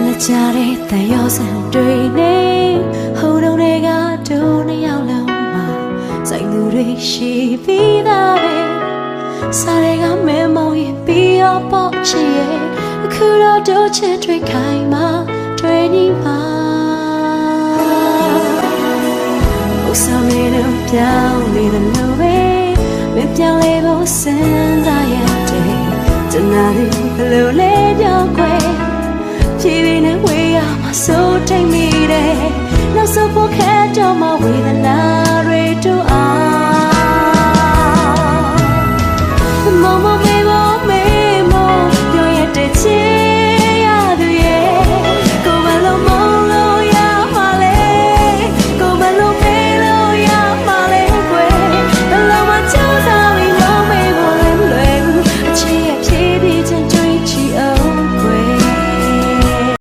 လက်ချတဲ့တန်ရောစံတွေနေဟိုတုန်းတွေကတို့နှစ်ယောက်လုံးမှာစိုက်သူတွေရှိပြီးသားပဲစားတွေကမဲမောင်ရင်ပြီးတော့ပေါ့ချင်ရဲ့အခုတော့တို့ချစ်တွေခိုင်မှာတွေညီပါဥစားမင်းတို့ပြောင်းနေတယ်လို့ပဲမပြောင်းလဲဖို့စဉ်းစားရတဲ့တနာတွေဘလို့လဲကြောက်ခွဲဖြည်းဖြည်းနဲ့ဝေးရမှာစိုးထိတ်မိတယ်နောက်ဆုံးဖို့ခဲတော့မှ